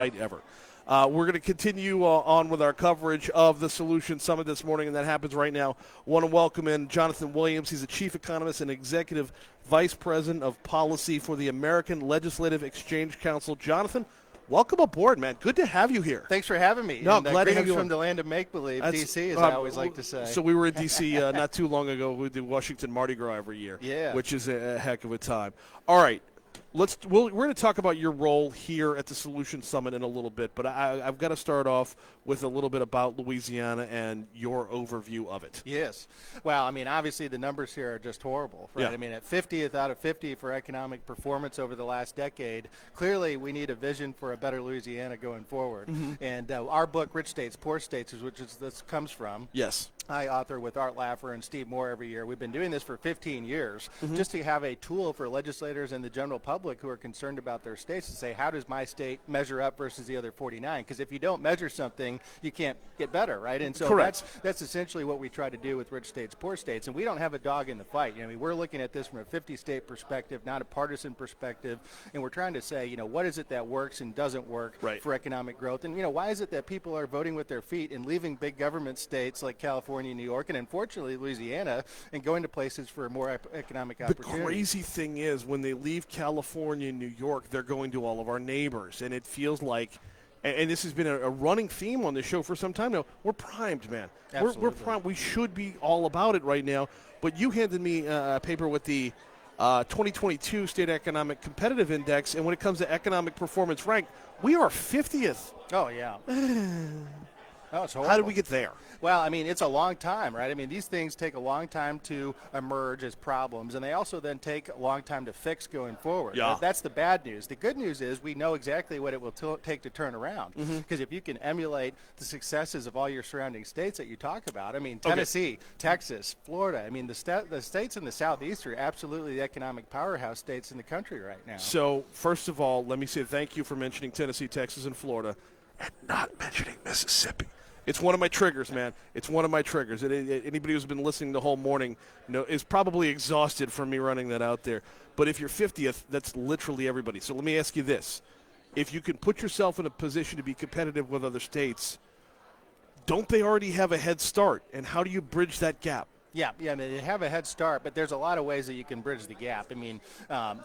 ever. We're going to continue on with our coverage of the Solution Summit this morning, and that happens right now. Want to welcome in Johnathan Williams. He's the Chief Economist and Executive Vice President of Policy for the American Legislative Exchange Council. Johnathan, welcome aboard, man. Good to have you here. Thanks for having me. No, glad to have you from the land of make-believe, D.C., as I always like to say. So we were in D.C. Not too long ago. We did Washington Mardi Gras every year, yeah, which is a heck of a time. All right. We're going to talk about your role here at the Solution Summit in a little bit, but I've got to start off with a little bit about Louisiana and your overview of it. Yes. Well, I mean, obviously the numbers here are just horrible, right? Yeah. I mean, at 50th out of 50 for economic performance over the last decade, clearly we need a vision for a better Louisiana going forward. Mm-hmm. And our book, Rich States, Poor States, this comes from. Yes. I author with Art Laffer and Steve Moore every year. We've been doing this for 15 years mm-hmm. just to have a tool for legislators and the general public who are concerned about their states to say, how does my state measure up versus the other 49? Because if you don't measure something, you can't get better, right? And so that's essentially what we try to do with Rich States, Poor States. And we don't have a dog in the fight. I mean, we're looking at this from a 50-state perspective, not a partisan perspective. And we're trying to say, what is it that works and doesn't work for economic growth? And, why is it that people are voting with their feet and leaving big government states like California, New York, and unfortunately Louisiana, and going to places for more economic opportunity? The crazy thing is when they leave California and New York, they're going to all of our neighbors. And it feels like, and this has been a running theme on the show for some time now, we're primed, man. We're primed. We should be all about it right now. But you handed me a paper with the 2022 State Economic Competitive Index, and when it comes to economic performance rank, we are 50th. Oh, yeah. Oh, it's horrible. How did we get there? Well, I mean, it's a long time, right? I mean, these things take a long time to emerge as problems, and they also then take a long time to fix going forward. Yeah. That's the bad news. The good news is we know exactly what it will take to turn around. Because if you can emulate the successes of all your surrounding states that you talk about, I mean, Tennessee, Texas, Florida, I mean, the states in the Southeast are absolutely the economic powerhouse states in the country right now. So, first of all, let me say thank you for mentioning Tennessee, Texas, and Florida, and not mentioning Mississippi. It's one of my triggers, man. It's one of my triggers. Anybody who's been listening the whole morning is probably exhausted from me running that out there. But if you're 50th, that's literally everybody. So let me ask you this. If you can put yourself in a position to be competitive with other states, don't they already have a head start? And how do you bridge that gap? Yeah, I mean, they have a head start, but there's a lot of ways that you can bridge the gap. I mean,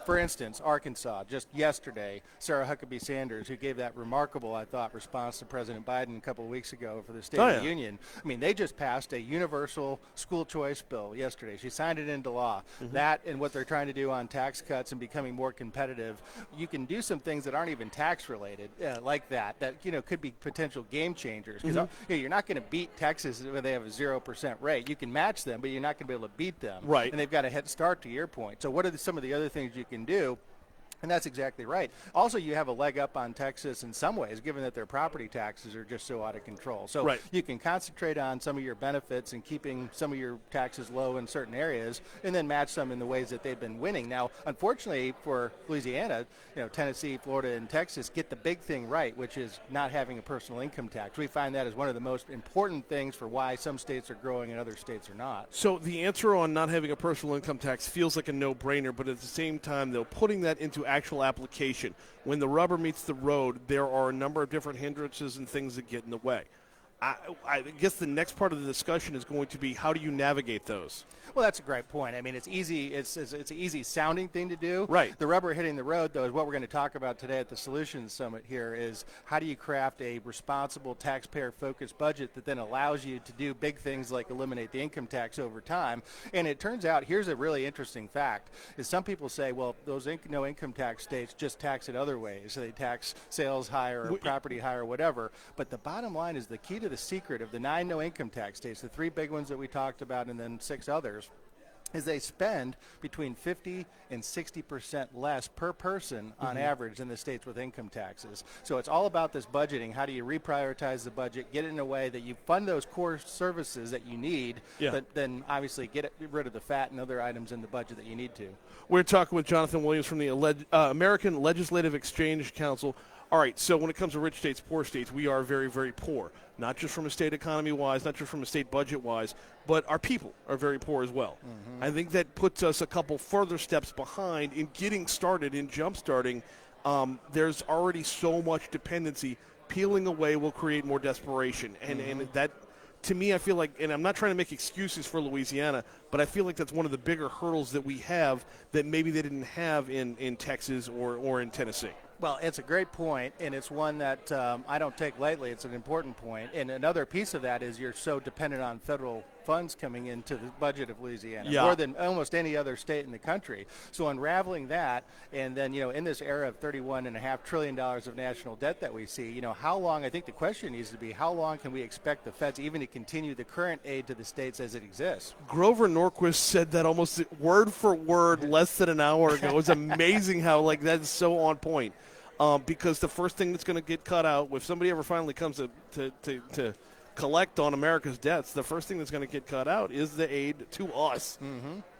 for instance, Arkansas, just yesterday, Sarah Huckabee Sanders, who gave that remarkable, I thought, response to President Biden a couple of weeks ago for the State of the Union. I mean, they just passed a universal school choice bill yesterday. She signed it into law. That and what they're trying to do on tax cuts and becoming more competitive, you can do some things that aren't even tax-related like that could be potential game changers. Because you're not going to beat Texas when they have a 0% rate. You can match them, but you're not going to be able to beat them. Right. And they've got a head start, to your point. So what are some of the other things you can do? And that's exactly right. Also, you have a leg up on Texas in some ways, given that their property taxes are just so out of control. So you can concentrate on some of your benefits and keeping some of your taxes low in certain areas, and then match them in the ways that they've been winning. Now, unfortunately for Louisiana, Tennessee, Florida, and Texas get the big thing right, which is not having a personal income tax. We find that as one of the most important things for why some states are growing and other states are not. So the answer on not having a personal income tax feels like a no-brainer, but at the same time, though, putting that into actual application, when the rubber meets the road, there are a number of different hindrances and things that get in the way. I guess the next part of the discussion is going to be, how do you navigate those? Well, that's a great point. I mean, it's easy. It's an easy sounding thing to do. Right. The rubber hitting the road, though, is what we're going to talk about today at the Solutions Summit here, is how do you craft a responsible taxpayer-focused budget that then allows you to do big things like eliminate the income tax over time. And it turns out, here's a really interesting fact, is some people say, well, those no income tax states just tax it other ways. So they tax sales higher or property higher or whatever. But the bottom line is the key to the secret of the 9 no income tax states, the 3 big ones that we talked about and then 6 others, is they spend between 50 and 60% less per person on average than the states with income taxes. So it's all about this budgeting. How do you reprioritize the budget, get it in a way that you fund those core services that you need, but then obviously get rid of the fat and other items in the budget that you need to. We're talking with Johnathan Williams from the American Legislative Exchange Council. All right, so when it comes to rich states, poor states, we are very, very poor. Not just from a state economy-wise, not just from a state budget-wise, but our people are very poor as well. I think that puts us a couple further steps behind in getting started, in jump-starting there's already so much dependency. Peeling away will create more desperation. And that, to me, I feel like, and I'm not trying to make excuses for Louisiana, but I feel like that's one of the bigger hurdles that we have that maybe they didn't have in Texas or in Tennessee. Well, it's a great point, and it's one that I don't take lightly. It's an important point. And another piece of that is you're so dependent on federal funds coming into the budget of Louisiana, more than almost any other state in the country. So unraveling that, and then, in this era of $31.5 trillion of national debt that we see, how long, I think the question needs to be, how long can we expect the feds even to continue the current aid to the states as it exists? Grover Norquist said that almost word for word less than an hour ago. It was amazing how, that is so on point. Because the first thing that's going to get cut out, if somebody ever finally comes to collect on America's debts, the first thing that's going to get cut out is the aid to us,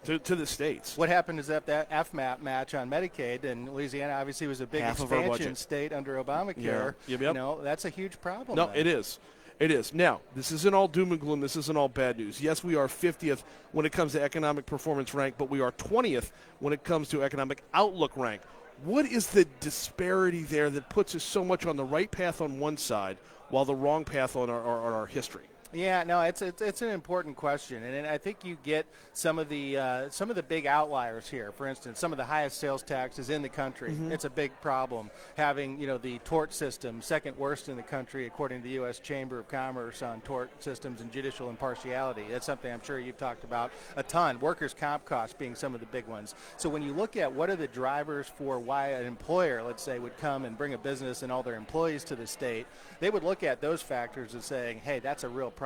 to the states. What happened is that FMAP match on Medicaid, and Louisiana obviously was a big expansion state under Obamacare. Yep. That's a huge problem. No, then. it is. It is. Now, this isn't all doom and gloom. This isn't all bad news. Yes, we are 50th when it comes to economic performance rank, but we are 20th when it comes to economic outlook rank. What is the disparity there that puts us so much on the right path on one side while the wrong path on our history? Yeah, no, it's an important question, and I think you get some of the big outliers here. For instance, some of the highest sales taxes in the country. It's a big problem. Having the tort system second worst in the country according to the U.S. Chamber of Commerce on tort systems and judicial impartiality. That's something I'm sure you've talked about a ton. Workers' comp costs being some of the big ones. So when you look at what are the drivers for why an employer, let's say, would come and bring a business and all their employees to the state, they would look at those factors and saying, hey, that's a real problem.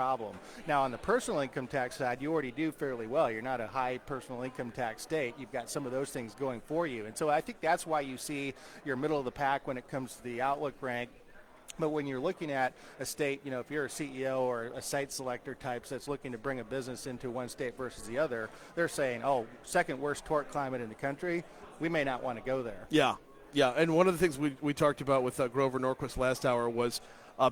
Now, on the personal income tax side, you already do fairly well. You're not a high personal income tax state. You've got some of those things going for you. And so I think that's why you see you're middle of the pack when it comes to the outlook rank. But when you're looking at a state, if you're a CEO or a site selector types that's looking to bring a business into one state versus the other, they're saying, oh, second worst tort climate in the country, we may not want to go there. Yeah, and one of the things we talked about with Grover Norquist last hour was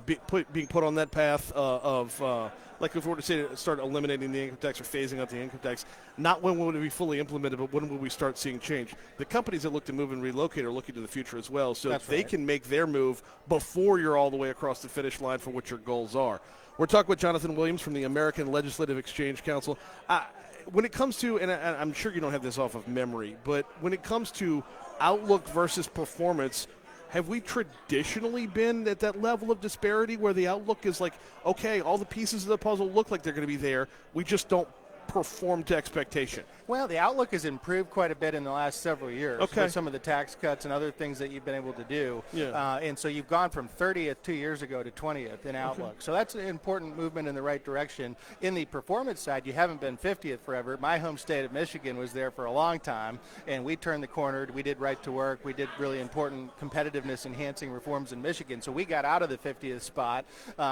being put on that path of like if we were to say start eliminating the income tax or phasing out the income tax, not when would it be fully implemented, but when will we start seeing change? The companies that look to move and relocate are looking to the future as well, so they can make their move before you're all the way across the finish line for what your goals are. We're talking with Johnathan Williams from the American Legislative Exchange Council. When it comes to, and I'm sure you don't have this off of memory, but when it comes to outlook versus performance, have we traditionally been at that level of disparity where the outlook is like, okay, all the pieces of the puzzle look like they're going to be there, we just don't perform to expectation? Well, the outlook has improved quite a bit in the last several years with some of the tax cuts and other things that you've been able to do. And so you've gone from 30th 2 years ago to 20th in outlook. So that's an important movement in the right direction. In the performance side, you haven't been 50th forever. My home state of Michigan was there for a long time, and we turned the corner. We did right to work. We did really important competitiveness enhancing reforms in Michigan. So we got out of the 50th spot.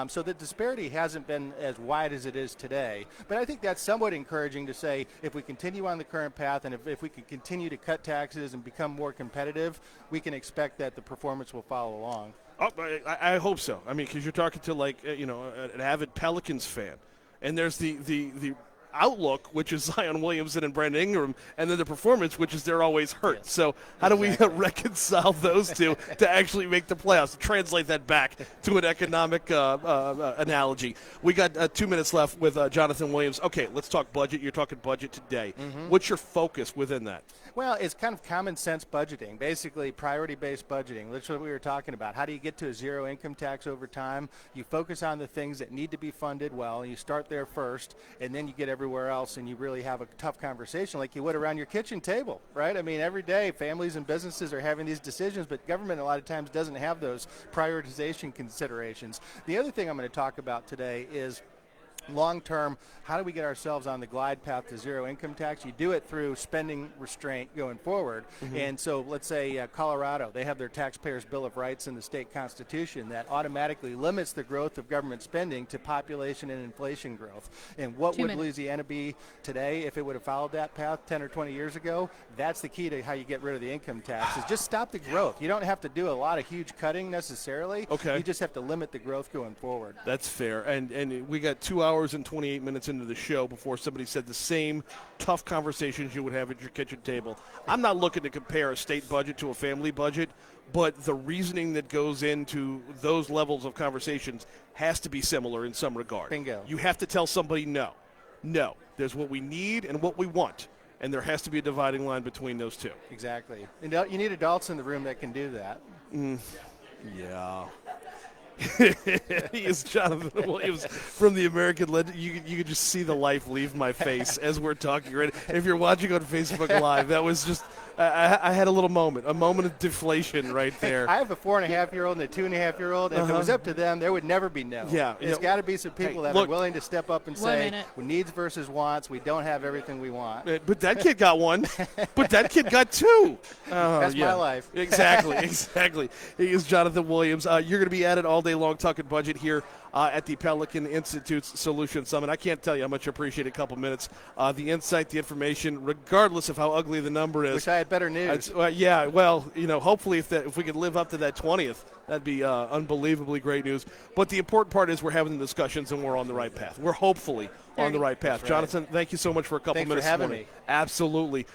So the disparity hasn't been as wide as it is today. But I think that's somewhat encouraging to say if we continue on the current path and if we can continue to cut taxes and become more competitive, we can expect that the performance will follow along. Oh, I hope so. I mean, because you're talking to an avid Pelicans fan, and there's the outlook, which is Zion Williamson and Brandon Ingram, and then the performance, which is they're always hurt. Yes, so how do we reconcile those two to actually make the playoffs, to translate that back to an economic analogy? We got 2 minutes left with Johnathan Williams. Okay, let's talk budget. You're talking budget today. What's your focus within that? Well, it's kind of common sense budgeting, basically priority-based budgeting. That's what we were talking about. How do you get to a zero income tax over time? You focus on the things that need to be funded well. You start there first, and then you get everywhere else, and you really have a tough conversation like you would around your kitchen table, right? I mean, every day families and businesses are having these decisions, but government a lot of times doesn't have those prioritization considerations. The other thing I'm going to talk about today is long-term, how do we get ourselves on the glide path to zero income tax? You do it through spending restraint going forward. And so let's say Colorado, they have their taxpayers' Bill of Rights in the state constitution that automatically limits the growth of government spending to population and inflation growth. And what would Louisiana be today if it would have followed that path 10 or 20 years ago? That's the key to how you get rid of the income tax, is just stop the growth. You don't have to do a lot of huge cutting necessarily. You just have to limit the growth going forward. That's fair. And we got 2 hours and 28 minutes into the show before somebody said the same tough conversations you would have at your kitchen table. I'm not looking to compare a state budget to a family budget, but the reasoning that goes into those levels of conversations has to be similar in some regard. Bingo. You have to tell somebody no. There's what we need and what we want, and there has to be a dividing line between those two. Exactly. And you need adults in the room that can do that. Yeah. He is Johnathan Williams from the American Legend. You could just see the life leave my face as we're talking. Right? If you're watching on Facebook Live, that was just I had a moment of deflation right there. I have a 4.5-year-old and a 2.5-year-old, and if it was up to them, there would never be no. Yeah, There's got to be some people that are willing to step up and say, needs versus wants, we don't have everything we want. But that kid got one. But that kid got two. That's my life. Exactly. He is Johnathan Williams. You're going to be at it all day long talking budget here at the Pelican Institute's Solution Summit. I can't tell you how much I appreciate a couple minutes. The insight, the information, regardless of how ugly the number is. Wish I had better news. Yeah, well, hopefully if we could live up to that 20th, that'd be unbelievably great news. But the important part is we're having the discussions and we're on the right path. We're hopefully on the right path. Right. Johnathan, thank you so much for a couple minutes. Thanks for having me. Absolutely.